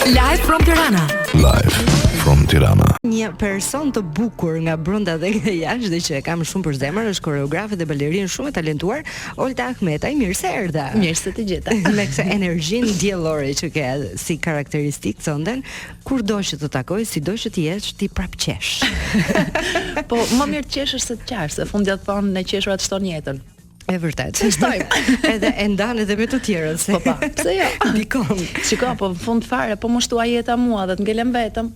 Live from Tirana. Live from Tirana. Një person të bukur nga brenda dhe nga jashtë dhe që e kam shumë për zemër është koreografe dhe balerinë shumë e talentuar, Olta Ahmetaj. Mirë se erdha. Mirë se të gjeta. Me këtë energjinë diellore që ke si karakteristikë thonden, kurdo që të takoj, sido që të jesh, ti prap qesh. Po më mirë të qeshësh se të qash, se fundi atë thonë në qeshurat shton jetën. E vërtet. Edhe e ndan edhe me të tjerët. Se... Po pa, pse jo? Dikon. Shiko, po në fund fare, po më shtua jeta mua dhe të ngelem vetëm.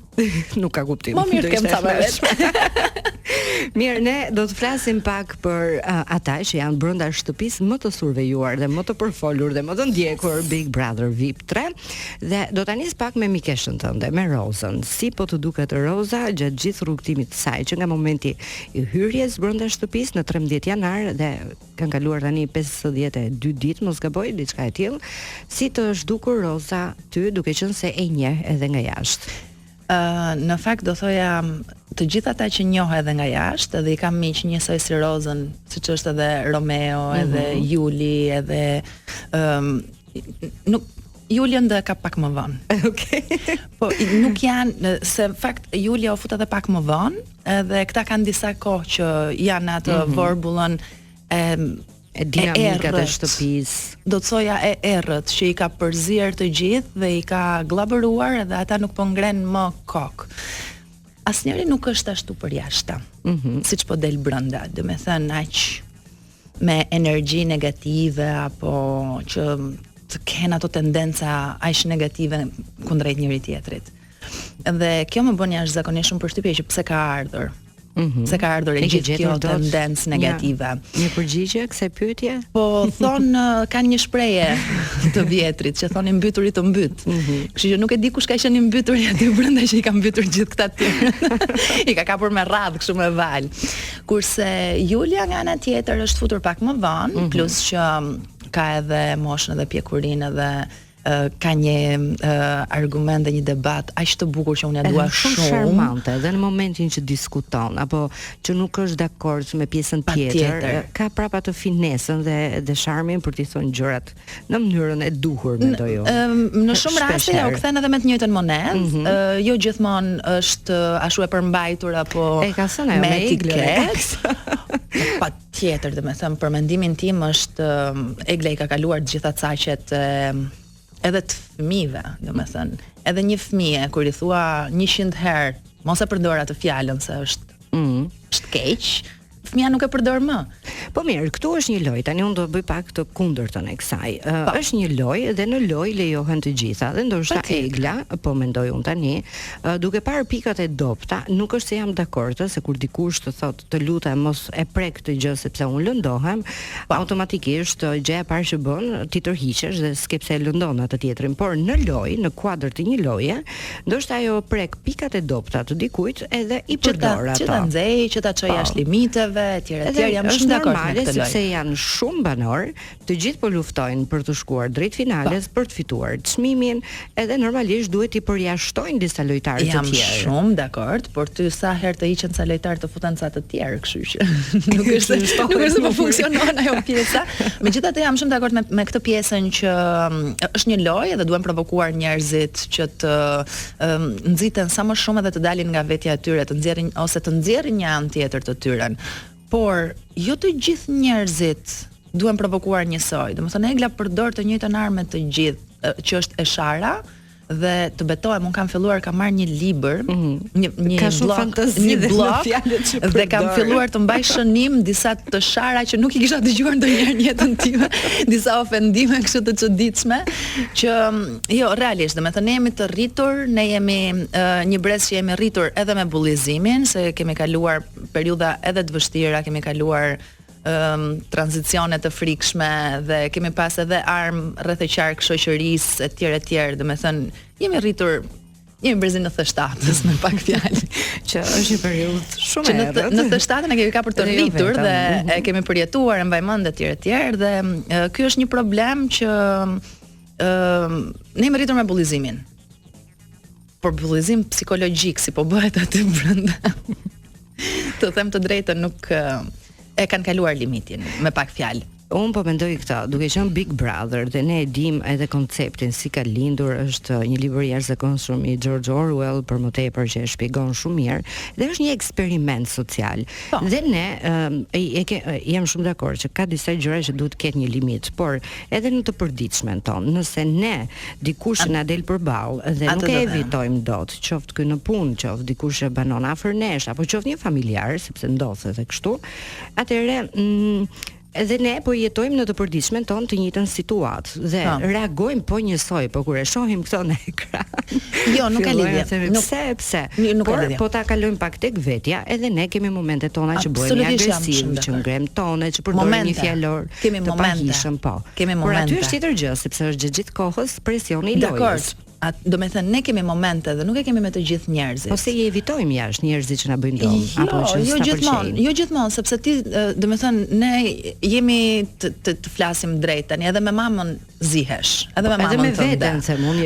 Nuk ka kuptim. Më mirë kem ca me vetë. Mirë, ne do të flasim pak për ata që janë brenda shtëpisë më të survejuar dhe më të përfolur dhe më të ndjekur, Big Brother VIP3, dhe do ta nis pak me mikeshën tënde, me Rozën. Si po të duket Roza gjatë gjithë rrugtimit të saj, që nga momenti i hyrjes brenda shtëpisë në 13 janar dhe kanë kaluar tani 52 ditë, mos gaboj, diçka e tillë. Si të është dukur Roza ty, duke qenë se e njeh edhe nga jashtë? Në fakt do thoja të gjithë ata që njoh edhe nga jashtë, edhe i kam miq njësoj si Rozën, siç është edhe Romeo, edhe Juli, edhe nuk Julian dhe ka pak më vonë. Okej. Po nuk janë, se në fakt Julia u fut edhe pak më vonë, edhe këta kanë disa kohë që janë atë vorbullën e dinamika të shtëpisë. Do të thoja e errët që i ka përzier të gjithë dhe i ka glabëruar edhe ata nuk po ngren më kokë. Asnjëri nuk është ashtu për jashtë. Siç po del brenda, do të thënë aq me energji negative apo që të kenë ato tendenca aq negative kundrejt njëri tjetrit. Dhe kjo më bën jashtëzakonisht shumë përshtypje që pse ka ardhur. Se ka ardhur e gjithë kjo tendencë negative. Një përgjigje kësaj pyetje? Po thon kanë një shprehje të vjetrit që thonin mbyturi të mbyt. Kështu që nuk e di kush ka qenë i mbytur aty brenda që i ka mbytur gjithë këta të tjerë. I ka kapur me radhë kështu me val. Kurse Julia nga ana tjetër është futur pak më vonë, plus që ka edhe moshën edhe pjekurinë edhe ka një argument dhe një debat aq të bukur që unë ja dua shumë. Charmante, edhe në momentin që diskuton apo që nuk është dakord me pjesën tjetër, ka prapa të finesën dhe charmin për t'i thënë gjërat në mënyrën e duhur, mendoj unë. Në shumë raste ja u kthen edhe me të njëjtën monedhë, jo gjithmonë është ashtu e përmbajtur apo me etiket. Patjetër, domethënë për mendimin tim është Egla i ka kaluar të gjitha caqet edhe të fëmijëve, domethënë, edhe një fëmijë kur i thua 100 herë, mos e përdor atë fjalën se është keq, fëmia nuk e përdor më. Po mirë, këtu është një lojë. Tani unë do bëj pak të kundërtën e kësaj. Është një lojë dhe në lojë lejohen të gjitha. Dhe ndoshta Egla, po mendoj unë tani, duke parë pikat e dobta, nuk është se jam dakord se kur dikush të thotë të lutem mos e prek këtë gjë sepse unë lëndohem, automatikisht gjëja e parë që bën ti tërhiqesh dhe s'ke pse lëndon atë tjetrin. Por në lojë, në kuadër të një loje, ndoshta ajo prek pikat e dobta të dikujt edhe i përdor ato. Që ta nxej, që ta çojë jashtë limiteve, etj. Jam shumë dakord me këtë lojë. Sepse janë shumë banor, të gjithë po luftojnë për të shkuar drejt finales për të fituar çmimin, edhe normalisht duhet i përjashtojnë disa lojtarë të tjerë. Jam shumë dakord, por ty sa herë të hiqen ca lojtarë të futen ca të tjerë, kështu që nuk është se po funksionon ajo pjesa. Megjithatë jam shumë dakord me këtë pjesën që është një lojë dhe duhen provokuar njerëzit që të nxiten sa më shumë edhe të dalin nga vetja e tyre, të nxjerrin ose të nxjerrin një anë tjetër të tyre. Por jo të gjithë njerëzit duhen provokuar njësoj. Domethënë Egla përdor të njëjtën armë të gjithë, që është e shara, dhe të betohem, unë kam filluar, kam marrë një libër, një blog, dhe kam filluar të mbaj shënim disa të shara që nuk i kisha dëgjuar ndonjëherë në jetën time, disa ofendime kështu të çuditshme, që jo realisht, domethënë ne jemi të rritur, ne jemi një brez që jemi rritur edhe me bullizimin, se kemi kaluar periudha edhe të vështira, kemi kaluar tranzicione të frikshme dhe kemi pas edhe armë rreth e qark shoqërisë etj, domethënë jemi rritur jemi brezin në 97-s me pak fjalë, që është një periudhë shumë e errët. Në 97-ën e kemi kapur të rritur dhe e kemi përjetuar, e mbaj mend etj dhe ky është një problem që ne jemi rritur me bullizimin. Por bullizim psikologjik si po bëhet aty brenda. Të them të drejtën nuk e kanë kaluar limitin, me pak fjalë. Unë po mendoj këtë, duke qenë Big Brother dhe ne e dim edhe konceptin si ka lindur, është një libër jashtëzakonshëm i George Orwell, për më tepër që e shpjegon shumë mirë, dhe është një eksperiment social. Dhe ne jam shumë dakord që ka disa gjëra që duhet ketë një limit, por edhe në të përditshmen tonë, nëse ne dikush na del përballë dhe nuk e evitojmë dot, qoftë ky në punë, qoftë dikush që banon afër nesh, apo qoftë një familjar, sepse ndodh edhe kështu, atëherë edhe ne po jetojmë në të përditshmen tonë të njëjtën situatë dhe reagojmë po njësoj, po kur e shohim këto në ekran. Jo, nuk ka lidhje. Pse? Po ta kalojmë pak tek vetja, edhe ne kemi momentet tona që bëhemi agresiv, që ngrem tone, që përdorim një fjalor të pahishëm, po. Por aty është tjetër gjë, sepse është gjithë kohës presioni i lojës. Do me thënë, ne kemi momente dhe nuk e kemi me të gjithë njerëzit. Ose i evitojmë jashtë njerëzit që na bëjnë dëm, apo që s'na pëlqejnë. Jo gjithmonë, sepse ti, do me thënë, ne jemi të flasim drejt tani, edhe me mamën zihesh, edhe me mamën tënde.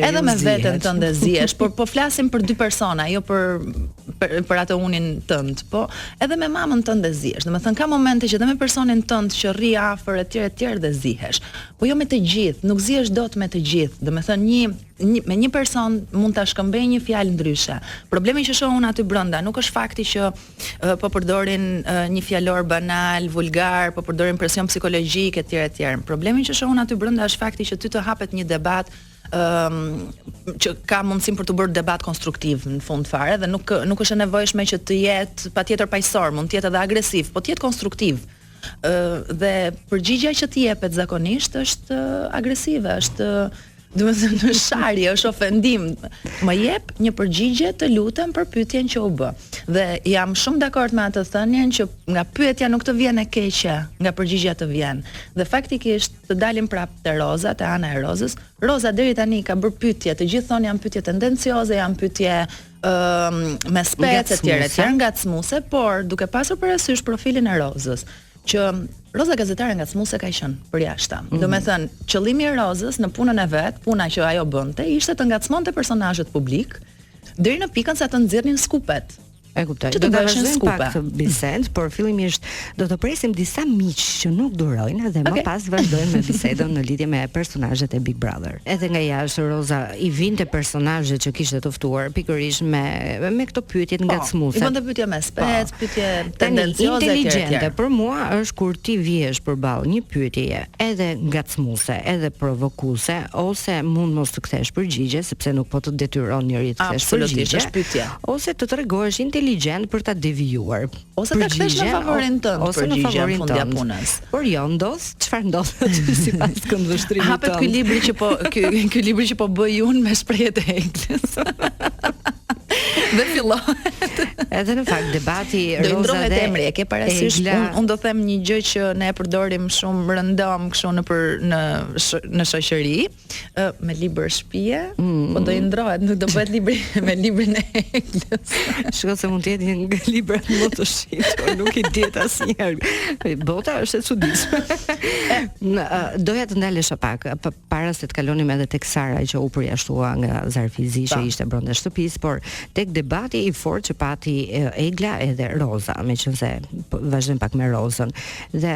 Edhe me veten tënde zihesh, por po flasim për dy persona, jo për atë unin tënd, po edhe me mamën tënde zihesh. Do me thënë, ka momente që edhe me personin tënd që rri afër etj dhe zihesh. Po jo me të gjithë, nuk zihesh dot me të gjithë. Do me thënë, me një person mund ta shkëmbej një fjalë ndryshe. Problemi që shoh unë aty brenda nuk është fakti që po përdorin një fjalor banal, vulgar, po përdorin presion psikologjik etj. Problemi që shoh unë aty brenda është fakti që ty të hapet një debat që ka mundësim për të bërë debat konstruktiv në fund fare, dhe nuk është e nevojshme që të jetë patjetër paqësor, mund të jetë edhe agresiv, po të jetë konstruktiv. Dhe përgjigjja që t'i jepet zakonisht është agresive, është do të thënë në sharje, është ofendim. Më jep një përgjigje, të lutem, për pyetjen që u bë. Dhe jam shumë dakord me atë thënien që nga pyetja nuk të vjen e keqe, nga përgjigjja të vjen. Dhe faktikisht të dalim prapë te Roza, te ana e Rozës. Roza deri tani ka bërë pyetje, të gjithë thonë janë pyetje tendencioze, janë pyetje me spec etj, ngacmuese, por duke pasur parasysh profilin e Rozës, që Roza gazetare ngacmuese ka qenë për jashtë. Do me thënë, qëllimi i Rozës në punën e vet, puna që ajo bënte, ishte të ngacmonte personazhet publik deri në pikën sa të nxjerrnin skupet. E kuptoj. Do të vazhdojmë pak të bisedë, por fillimisht do të presim disa miq që nuk durojnë dhe më pas vazhdojmë me bisedën në lidhje me personazhet e Big Brother. Edhe nga jashtë Roza i vinte personazhet që kishte të ftuar pikërisht me këto pyetje ngacmuese. I bënte pyetje me spec, pyetje tendencioze inteligjente. Për mua është kur ti vjesh përballë një pyetjeje edhe ngacmuese, edhe provokuese, ose mund mos të kthesh përgjigje sepse nuk po të detyron njëri të kthesh përgjigje, ose të tregohesh inteligjent për ta devijuar, ose ta kthesh në favorin tënd, ose në favorin tënd e punës. Por jo, çfarë ndodh aty sipas këndvështrimit tënd. Hapet ky libri që po bëj unë me shprehjet e Eglës. Dhe fillohet. Edhe në fakt debati do Roza ndrohet emri, e ke parasysh? Unë do them një gjë që ne e përdorim shumë rëndom kështu në shoqëri, me libër shtëpie, po do i ndrohet, nuk do bëhet libri me librin e Eglës. Shkoj se mund të jetë një libër më të shitur, nuk i diet asnjëherë. Bota është e çuditshme. Doja të ndalesha pak para se të kalonim edhe tek Sara që u përjashtua nga zarfizi që ishte brenda shtëpisë, por tek debati i fortë që pati Egla edhe Roza, meqense vazhdojmë pak me Rozën. Dhe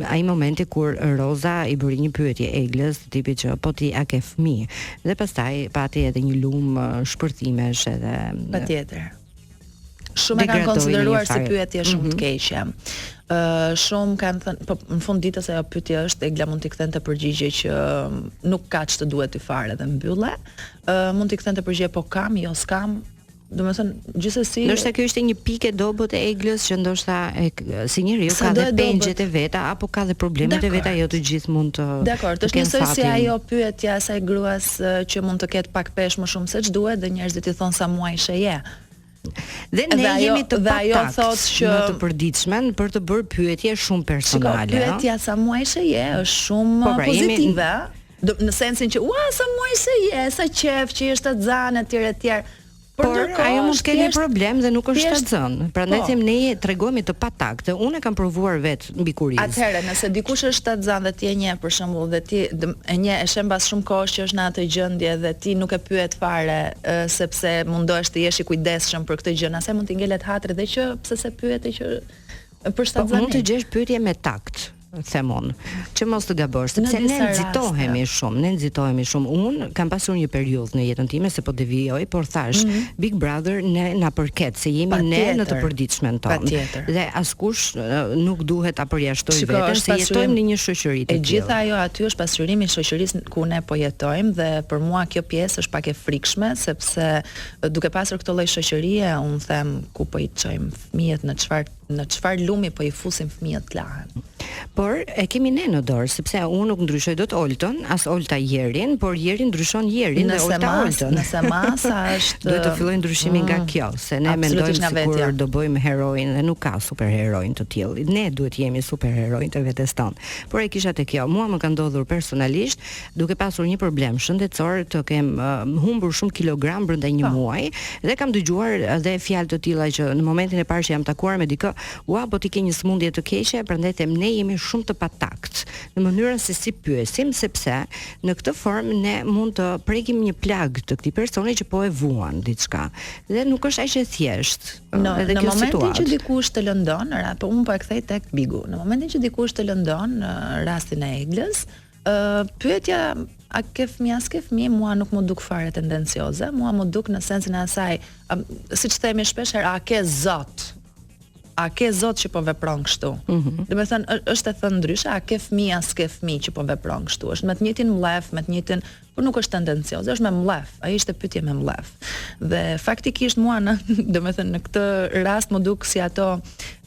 ai momenti kur Roza i bëri një pyetje Eglës, tipi që po ti a ke fëmijë, dhe pastaj pati edhe një lum shpërthimesh edhe patjetër. Shumë e kanë konsideruar si pyetje shumë të keqe. Shumë kanë thënë, po në fund ditës ajo pyetje është, Egla mund t'i kthente përgjigje që nuk ka ç'të duhet t'i fare dhe mbylle. Mund t'i kthente përgjigje po kam, jo s'kam. Do të thënë, gjithsesi, ndoshta kjo ishte një pikë dobët e Eglës që ndoshta si njeriu ka dhe pengjet e veta apo ka dhe problemet e veta, jo të gjithë mund të. Dakor, është njësoj si ajo pyetja e asaj gruas që mund të ketë pak peshë më shumë se ç'duhet dhe njerëzit i thonë sa muajsh je. Dhe ne jemi të patakt që në të përditshmen për të bërë pyetje shumë personale. Pyetja sa muajsh je është shumë pozitive, në sensin që sa muajsh je, sa qef që je shtatzan etj. Por ajo mund të ketë një problem dhe nuk është shtatzan. Prandaj them ne tregojmë të patakt. Unë e kam provuar vet mbi kuriz. Atëherë, nëse dikush është shtatzan dhe ti e njeh për shembull dhe ti e njeh e shem pas shumë kohësh që është në atë gjendje dhe ti nuk e pyet fare sepse mundohesh të jesh i kujdesshëm për këtë gjë, asaj mund t'i ngelet hatri dhe që pse se pyete që për shtatzani. Mund të gjesh pyetje me takt. themon, që mos të gabosh, sepse ne nxitohemi shumë. Unë kam pasur një periudhë në jetën time se po devijoj, por thash, Big Brother ne na përket se jemi ne në të përditshmen tonë. Dhe askush nuk duhet ta përjashtoj veten se jetojmë në një shoqëri të tillë. E gjitha ajo aty është pasqyrimi i shoqërisë ku ne po jetojmë dhe për mua kjo pjesë është pak e frikshme sepse duke pasur këtë lloj shoqërie, unë them ku po i çojmë fëmijët në çfarë lumi po i fusim fëmijët lahen. Por e kemi ne në dorë, sepse unë nuk ndryshoj dot Oltën, as Olta Jerin, por Jeri ndryshon Jerin dhe Olta Oltën. Nëse masa është duhet të fillojë ndryshimi nga kjo, se ne mendojmë sikur do bëjmë heroin dhe nuk ka superheroin të tillë. Ne duhet jemi superheroin të vetes tonë. Por e kisha te kjo, mua më ka ndodhur personalisht, duke pasur një problem shëndetësor, të kem humbur shumë kilogram brenda një muaji dhe kam dëgjuar edhe fjalë të tilla që në momentin e parë që jam takuar me dikë, ua, po ti ke një sëmundje të keqe, prandaj them ne jemi shumë të patakt në mënyrën se si pyesim, sepse në këtë formë ne mund të prekim një plag të këtij personi që po e vuan diçka. Dhe nuk është aq e thjeshtë. Në momentin që dikush të lëndon, po unë po e kthej tek Bigu. Në momentin që dikush të lëndon, në rastin e Eglës, pyetja a ke fëmijë, s'ke fëmijë, mua nuk më duk fare tendencioze, mua më duk në sensin e asaj, siç themi shpesh herë, a ke zot? A ke zot që po vepron kështu? Do të thënë është e thënë ndryshe, a ke fëmijë, s'ke fëmijë që po vepron kështu? Është me të njëjtin mllef, me të njëjtin, por nuk është tendencioze, është me mllef. Ai ishte pyetje me mllef. Dhe faktikisht mua do të thënë në këtë rast më duk si ato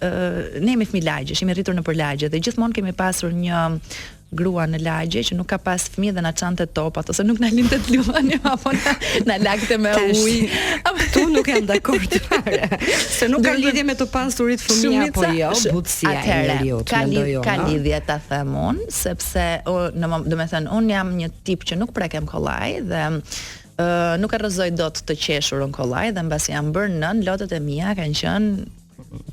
ne jemi fëmijë lagjesh, jemi rritur nëpër lagje dhe gjithmonë kemi pasur një grua në lagje që nuk ka pas fëmijë dhe na çante topat ose nuk na linte të luajmë apo na lagte me ujë. Tu nuk jam dakord fare. Se nuk ka lidhje me të pasurit fëmijë apo jo, butësia e njeriu. Ka lidhje ta them unë, sepse do të thënë unë jam një tip që nuk prekem kollaj dhe nuk arrëzoj dot të qeshurën kollaj dhe mbasi jam bërë nën, lotët e mia kanë qenë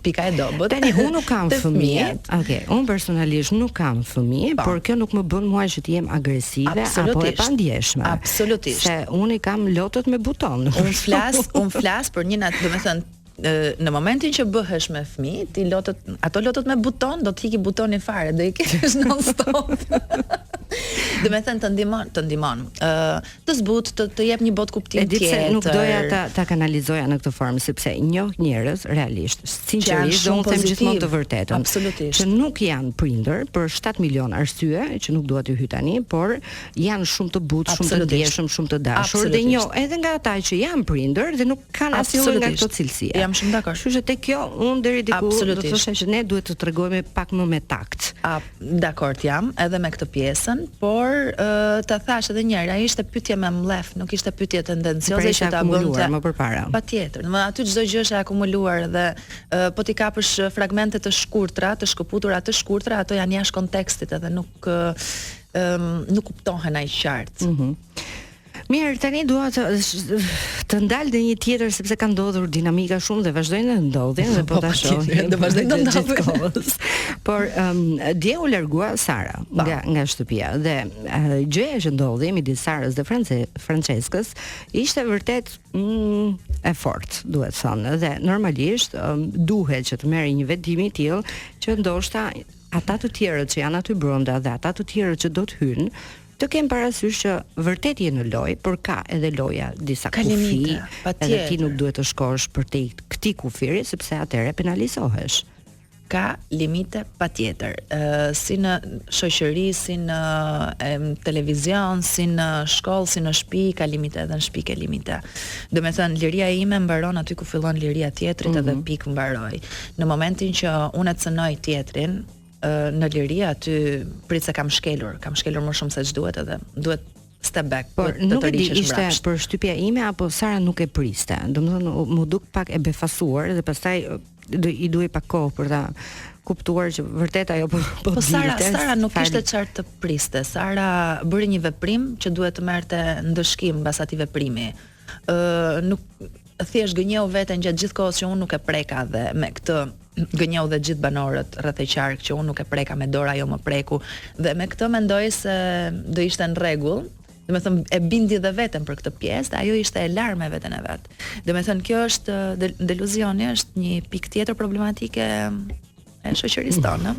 pika e dobët. Tani unë nuk kam fëmijë. Okej, unë personalisht nuk kam fëmijë, por kjo nuk më bën mua që të jem agresive apo e pandjeshme. Absolutisht. Se unë i kam lotët me buton. Unë flas për një natë, do të thënë në momentin që bëhesh me fëmijë, ti ato lotët me buton do të hiki butonin fare, do i kesh non stop. Do të thënë të ndihmon. Të zbut, të jep një botë kuptim tjetër. Nuk doja ta kanalizoja në këtë formë sepse njoh njerëz realisht, sinqerisht, do të them gjithmonë të vërtetën. Absolutisht. Që nuk janë prindër për 7 milion arsye që nuk dua t'ju hyj tani, por janë shumë të butë, shumë të ndjeshëm, shumë të dashur dhe njoh edhe nga ata që janë prindër dhe nuk kanë asnjë nga këto cilësie. Jam shumë dakord. Kështu që tek kjo unë deri diku do të thosha që ne duhet të tregojmë pak më me takt. Dakord jam edhe me këtë pjesën, por ta thash edhe një herë, ai ishte pyetje me mllef, nuk ishte pyetje tendencioze që ta bënte më përpara. Patjetër, domethënë aty çdo gjë është e akumuluar dhe po ti kapësh fragmente të shkurtra, të shkëputura të shkurtra, ato janë jashtë kontekstit edhe nuk kuptohen aq qartë. Mirë, tani dua të ndal dhe një tjetër sepse ka ndodhur dinamika shumë dhe vazhdojnë të ndodhin dhe po ta shohim. Do vazhdojnë të ndodhin. Por dje u largua Sara nga shtëpia dhe gjëja që ndodhi midis Sarës dhe Franceskës ishte vërtet e fortë, duhet thënë, dhe normalisht duhet që të merrë një vendim i tillë që ndoshta ata të tjerët që janë aty brenda dhe ata të tjerët që do të hyjnë të kem parasysh që vërtet je në lojë, por ka edhe loja disa kufi, edhe ti nuk duhet të shkosh për te këtij kufiri sepse atëherë penalizohesh. Ka limite patjetër. Si në shoqëri, si në televizion, si në shkollë, si në shtëpi, ka limite edhe në shtëpi ka limite. Do të thënë liria ime mbaron aty ku fillon liria tjetrit edhe pikë mbaroj. Në momentin që unë e cënoj tjetrin në liri aty prit se kam shkelur më shumë se ç'duhet edhe duhet step back për të të rishesh ishte për shtypja ime apo Sara nuk e priste. Domethënë më duk pak e befasuar dhe pastaj i duhej pak kohë për ta kuptuar që vërtet ajo po Sara nuk kishte çfarë të priste. Sara bëri një veprim që duhet të merrte ndëshkim mbas atij veprimi. Nuk thjesht gënjeu veten gjatë gjithë kohës që unë nuk e preka dhe me këtë gënjeu dhe gjithë banorët rreth e qark që unë nuk e preka me dorë, ajo më preku dhe me këtë mendoj se do ishte në rregull. Do të thënë e bindi dhe veten për këtë pjesë, ajo ishte e larë me veten e vet. Do të thënë kjo është deluzioni, është një pikë tjetër problematike e shoqërisë tonë.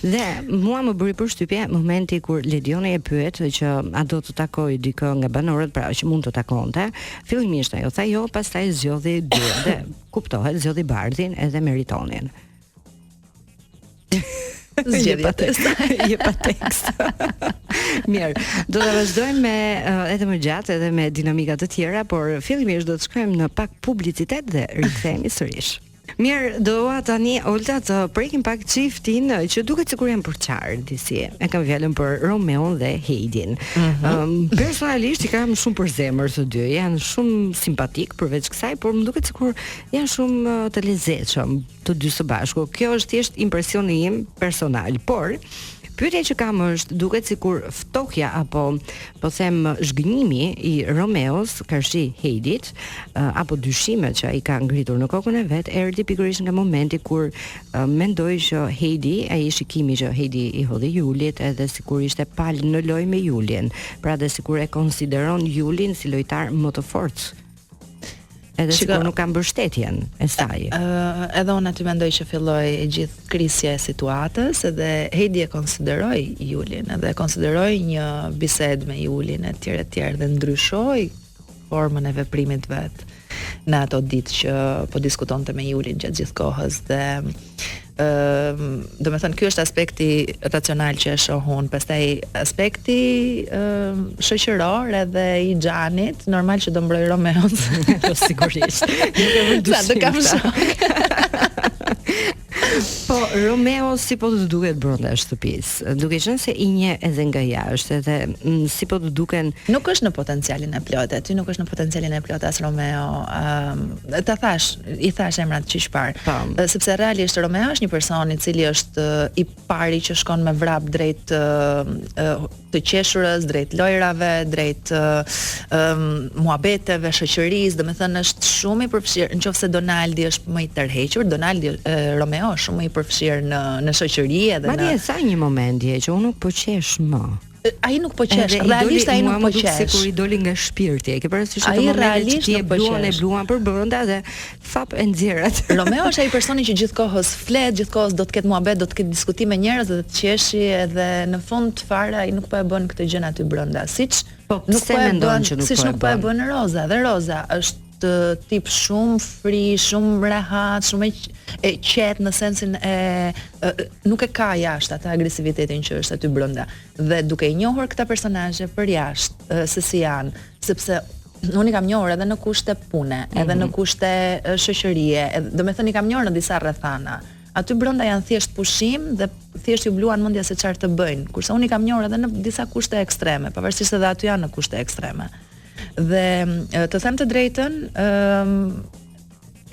Dhe mua më bëri përshtypje momenti kur Ledioni e pyet që a do të takoj dikë nga banorët, pra që mund të takonte. Fillimisht ajo tha jo, pastaj zgjodhi dy dhe kuptohet zgjodhi Bardhin edhe Meritonin. Zgjedhja je pa tekst. Mirë, do ta vazhdojmë me edhe më gjatë edhe me dinamika të tjera, por fillimisht do të shkojmë në pak publicitet dhe rikthehemi sërish. Mirë, doa tani Olta të prekim pak çiftin që duket sikur janë për qarë disi. E kam fjalën për Romeon dhe Heidin. Personalisht I kam shumë për zemër të dy. Janë shumë simpatik përveç kësaj, por më duket sikur janë shumë të lezetshëm të dy së bashku. Kjo është thjesht impresioni im personal, por pyetja që kam është, duket sikur ftohja apo po them zhgënjimi I Romeos karshi Heidit, apo dyshimet që ai ka ngritur në kokën e vet, erdhi pikërisht nga momenti kur mendoi që Heidi, ai shikimi që Heidi I hodhi Julit, edhe sikur ishte palë në lojë me Julin, pra dhe sikur e konsideron Julin si lojtar më të fortë. Edhe sikur nuk ka mbështetjen e saj. Edhe unë aty mendoj që filloi e gjithë krisja e situatës, edhe Heidi e konsideroi Julin, edhe e konsideroi një bisedë me Julin e tjerë dhe ndryshoi formën e veprimit vet në ato ditë që po diskutonte me Julin gjatë gjithë kohës dhe do me thënë, ky është aspekti racional që e shohun, pastaj aspekti shoqëror edhe I Xhanit, normal që do mbroj Romeon. Sigurisht. Nuk e kam shok. Po Romeo si po të duket brenda shtëpisë, duke qenë se I nje edhe nga jashtë, edhe si po të duken. Nuk është në potencialin e plotë, aty nuk është në potencialin e plotë as Romeo. I thash emrat që parë, sepse realisht Romeo është një person I cili është I pari që shkon me vrap drejt të qeshurës, drejt lojrave, drejt muhabeteve, shoqërisë, do të thënë është shumë I përfshirë, nëse Donaldi është më I tërhequr, Romeo është shumë më I përfshirë në shoqëri edhe në. Madje sa një momenti që unë nuk po qesh më. Ai nuk po qesh, realisht ai nuk po qesh. Sikur I doli nga shpirti. E ke parasysh atë moment që e bluan për brenda dhe fap e nxjerrat. Romeo është ai personi që gjithkohës flet, gjithkohës do të ketë muhabet, do të ketë diskutime me njerëz dhe të qeshi edhe në fund fare ai nuk po e bën këtë gjë aty brenda. Siç nuk po e bën, siç nuk po e bën Roza. Dhe Roza është tip shumë free, shumë rehat, shumë e qetë në sensin e nuk e ka jashtë atë agresivitetin që është aty brenda. Dhe duke I njohur këta personazhe për jashtë se si janë, sepse unë I kam njohur edhe në kushte pune, edhe në kushte shoqërie, do me thënë I kam njohur në disa rrethana. Aty brenda janë thjesht pushim dhe thjesht ju bluan mendja se çfarë të bëjnë, kurse unë I kam njohur edhe në disa kushte ekstreme, pavarësisht edhe aty janë në kushte ekstreme. Dhe të them të drejtën,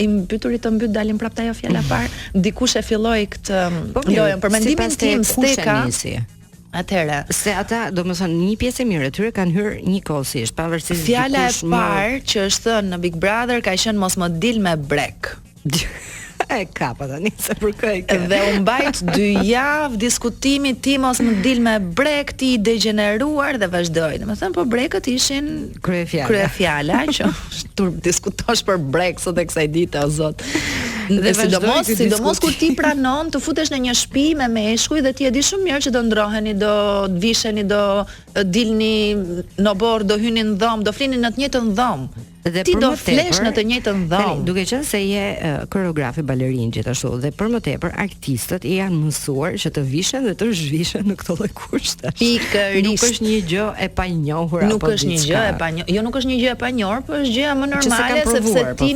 I mbyturit të mbyt dalin prapë ajo fjala parë, dikush e filloi këtë lojën për mendimin tim steka. Atëherë, se ata, domethënë, një pjesë e mirë e tyre kanë hyrë njëkohësisht, pavarësisht fjala e parë që është thënë në Big Brother ka qenë mos më dil me brek. E kapa tani se për kë e ke. Dhe u mbajt 2 javë diskutimi ti mos më dil me brek, ti I degeneruar dhe vazhdoi. Domethënë po brekët ishin kryefjala që turp diskutosh për brek sot e kësaj dite o zot. Dhe sidomos kur ti pranon të futesh në një shtëpi me meshkuj dhe ti e di shumë mirë që do ndroheni, do visheni, do dilni në borë, do hyni në dhomë, do flini në të njëjtën dhomë. Dhe ti do flesh në të njëjtën dhomë. Duke qenë se je koreografi balerin gjithashtu dhe për më tepër artistët janë mësuar që të vishen dhe të zhvishen në këto lloj kushte. Pikërisht. Nuk është një gjë e panjohur apo nuk është një gjë e panjohur. Jo, nuk është një gjë e panjohur, por është gjëja më normale sepse ti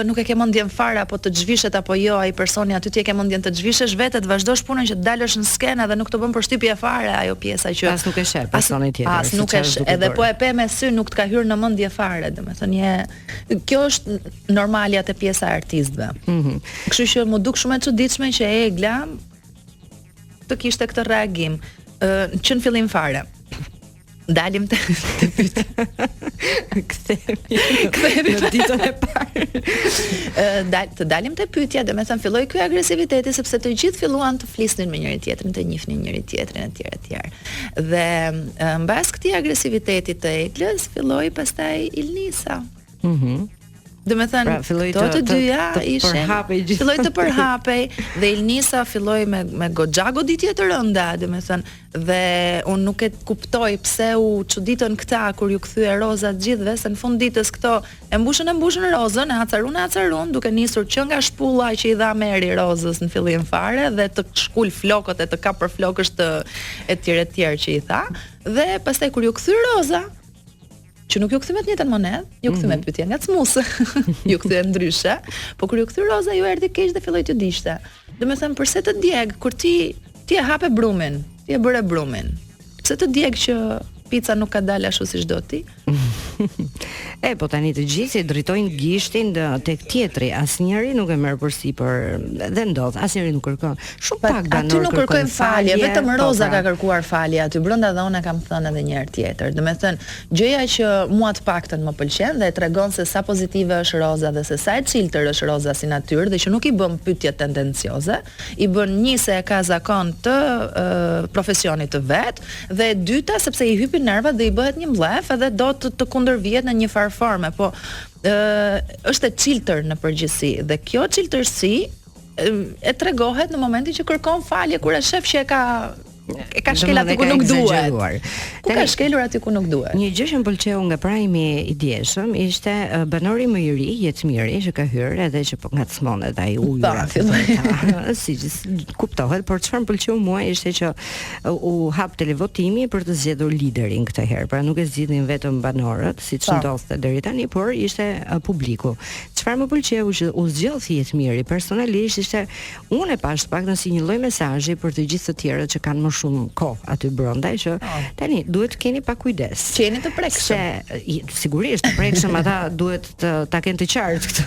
nuk e ke mendjen fare apo të zhvishet apo jo ai personi aty, ti e ke mendjen të zhvishesh vetë, të vazhdosh punën që të dalësh në skenë dhe nuk të bën përshtypje fare ajo pjesa që as nuk e sheh personi tjetër. As nuk e sheh, edhe po e pe me sy nuk të ka hyrë në mendje fare, domethënë kjo është normalja te pjesa e artistëve. Kështu që më duk shumë e çuditshme që Egla të kishte këtë reagim që në fillim fare. Dalim të pyetja. Kthehemi në ditën e parë. Të dalim te pyetja, domethënë filloi ky agresiviteti sepse të gjithë filluan të flisnin me njëri tjetrin, të njihnin njëri tjetrin etj. Dhe mbas këtij agresiviteti të Eglës filloi pastaj Ilnisa. Domethënë, këto të dyja ishin filloi të përhapej dhe Ilnisa filloi me goxha goditje të rënda, domethënë, dhe unë nuk e kuptoj pse u çuditën këta kur ju kthye Roza të gjithëve, se në fund ditës këto e mbushën Rozën, e acarun, duke nisur që nga shpulla që i dha Meri Rozës në fillim fare dhe të shkul flokët e të kap për flokësh të etj që i tha, dhe pastaj kur ju kthy Roza, që nuk ju kthy me të njëjtën monedhë, ju kthy me pyetje ngacmuese, ju kthy ndryshe, po kur ju kthy Roza ju erdhi keq dhe filloi të dishte. Domethënë, përse të djeg kur ti e hape brumin, ti e bëre brumin. Pse të djeg që pica nuk ka dalë ashtu siç do ti? Po tani të gjithë drejtojnë gishtin tek tjetri, asnjëri nuk e merr përsipër dhe ndodh, asnjëri nuk kërkon. Shumë pak banorë nuk kërkojnë falje, vetëm Roza ka kërkuar falje aty brenda dhe unë kam thënë edhe një herë tjetër. Domethënë, gjëja që mua të paktën më pëlqen dhe e tregon se sa pozitive është Roza dhe se sa e çiltër është Roza si natyrë dhe që nuk i bën pyetje tendencioze, i bën një se e ka zakon të profesionit të vet, dhe e dyta sepse i hypin nervat dhe i bëhet një mllef edhe do të kundërvihet në një farë forme, po është e çiltër në përgjithësi dhe kjo çiltërsi e tregohet në momentin që kërkon falje kur e shef që e ka shkel aty ku nuk duhet. Ku ka shkelur aty ku nuk duhet. Një gjë që më pëlqeu nga prajmi i djeshëm ishte banori më i ri, Jetmiri, që ka hyrë edhe që po ngacmon edhe ai ujë. Si kuptohet, por çfarë më pëlqeu mua ishte që u hap televotimi për të zgjedhur liderin këtë herë. Pra nuk e zgjidhin vetëm banorët, siç ndodhte deri tani, por ishte publiku. Çfarë më pëlqeu që u zgjodh Jetmiri personalisht ishte unë e pash paktën si një lloj mesazhi për të gjithë të tjerët që kanë më shumë kohë aty brenda, që tani duhet të keni pak kujdes. Qeni të prekshëm. Sigurisht të prekshëm, ata duhet ta kenë të qartë këtë,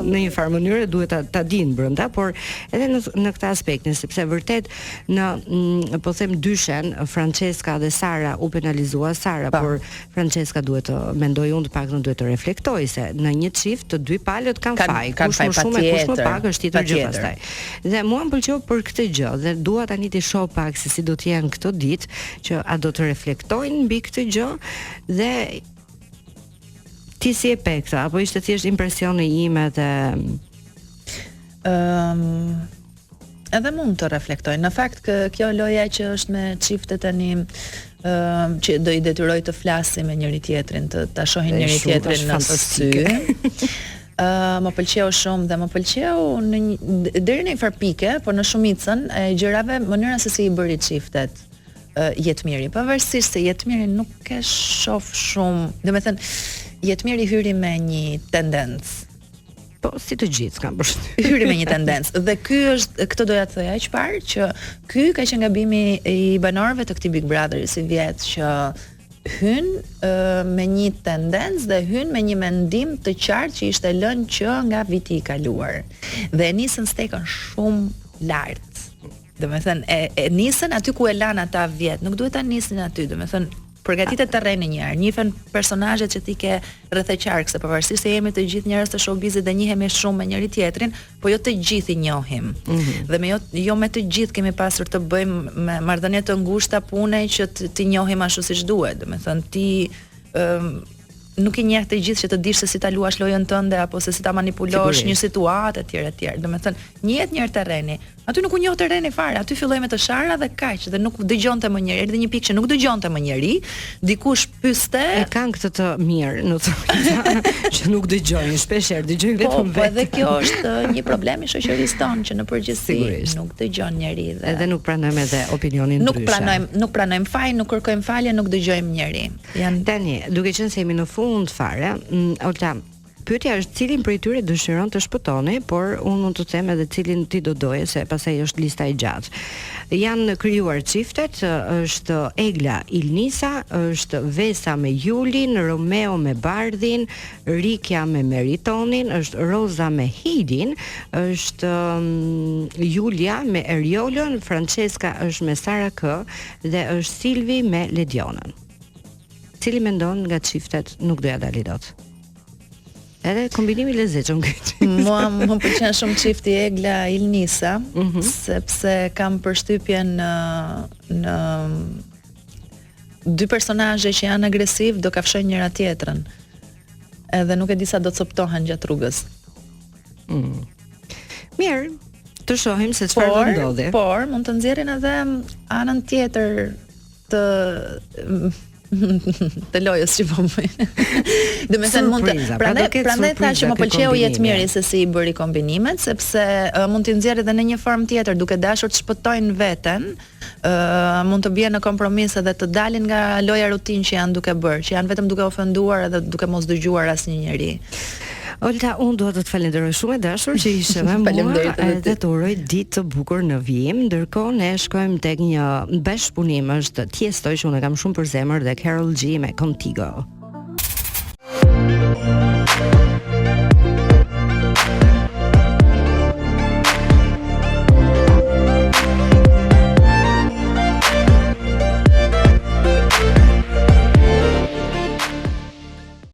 në një farë mënyrë duhet ta dinë brenda, por edhe në këtë aspektin, sepse vërtet po them dyshen, Francesca dhe Sara u penalizua Sara, por Francesca duhet të mendoj unë të paktën duhet të reflektoj se në një çift të dy palët kanë faj, kush më shumë e kush më pak është tjetër gjë pastaj. Dhe mua më pëlqeu për këtë gjë dhe dua tani të shoh pak se si do të jenë këto ditë, që a do të reflektojnë mbi këtë gjë dhe ti si e pe këtë, apo ishte thjesht impresioni im edhe edhe mund të reflektojnë. Në fakt kjo loja që është me çiftet tani që do i detyroj të flasin me njëri tjetrin, ta shohin njëri tjetrin në sy. Më pëlqeu shumë dhe më pëlqeu deri në një farë pike, por në shumicën e gjërave mënyra se si i bëri çiftet Jetmiri, pavarësisht se Jetmiri nuk e shoh shumë, domethënë Jetmiri hyri me një tendencë. Po si të gjithë kanë përshtypjen. Hyri me një tendencë dhe këtë doja të thoja aq parë që ky ka qenë gabimi i banorëve të këtij Big Brotheri si vjet që hyn me një tendencë dhe hyn me një mendim të qartë që ishte lënë që nga viti i kaluar. Dhe e nisën stekën shumë lart. Domethënë e nisën aty ku e lan ata vjet, nuk duhet ta nisin aty, domethënë përgatitet terreni një herë, njihen personazhet që ti ke rreth e qark, se pavarësisht se jemi të gjithë njerëz të showbizit dhe njihemi shumë me njëri tjetrin, po jo të gjithë i njohim. Dhe jo me të gjithë kemi pasur të bëjmë me marrëdhënie të ngushta pune që ti njohim ashtu siç duhet. Domethënë ti nuk i njeh të gjithë që të dish se si ta luash lojën tënde apo se si ta manipulosh një situatë etj. Domethënë njihet një herë terreni. Aty nuk u njoh terreni fare, aty filloi me të shara dhe kaq, dhe nuk dëgjonte më njëri, erdhi një pikë që nuk dëgjonte më njëri, dikush pyeste. E kanë këtë të mirë, në thonë që nuk dëgjojnë, shpeshherë dëgjojnë vetëm vetë. Po edhe kjo është një problem i shoqërisë tonë që në përgjithësi nuk dëgjon njëri dhe edhe nuk pranojmë edhe opinionin ndryshe. Nuk pranojmë faj, nuk kërkojmë falje, nuk dëgjojmë njëri. Tani, duke qenë se jemi në fund fare, Olta, pyetja është cilin prej tyre dëshiron të shpëtoni, por unë mund të them edhe cilin ti do doje, se pastaj është lista e gjatë. Janë krijuar çiftet, është Egla Ilnisa, është Vesa me Julin, Romeo me Bardhin, Rikja me Meritonin, është Roza me Hidin, është Julia me Eriolën, Francesca është me Sara K dhe është Silvi me Ledionën. Cili mendon nga çiftet nuk doja dali dot? Edhe kombinimi i lezetshëm këtë. Mua më pëlqen shumë çifti Egla Ilnisa, sepse kam përshtypjen në dy personazhe që janë agresiv do kafshojnë njëra tjetrën. edhe nuk e di sa do të coptohen gjatë rrugës. Mirë, të shohim se çfarë do ndodhi. Por mund të nxjerrin edhe anën tjetër të të lojës që po bëjnë. Do të thënë mund të prandaj thash që më pëlqeu jetë miri se si I bëri kombinimet, sepse mund t'i nxjerrë edhe në një formë tjetër, duke dashur të shpëtojnë veten, mund të bien në kompromis edhe të dalin nga loja rutinë që janë duke bërë, që janë vetëm duke ofenduar edhe duke mos dëgjuar asnjë njeri. Olta, unë dua të të falenderoj shumë e dashur që ishe me mua edhe të uroj ditë të bukur në vijim. Ndërkohë ne shkojmë tek një bashkëpunim, është Tiesto që unë kam shumë për zemër, dhe Karol G me Contigo.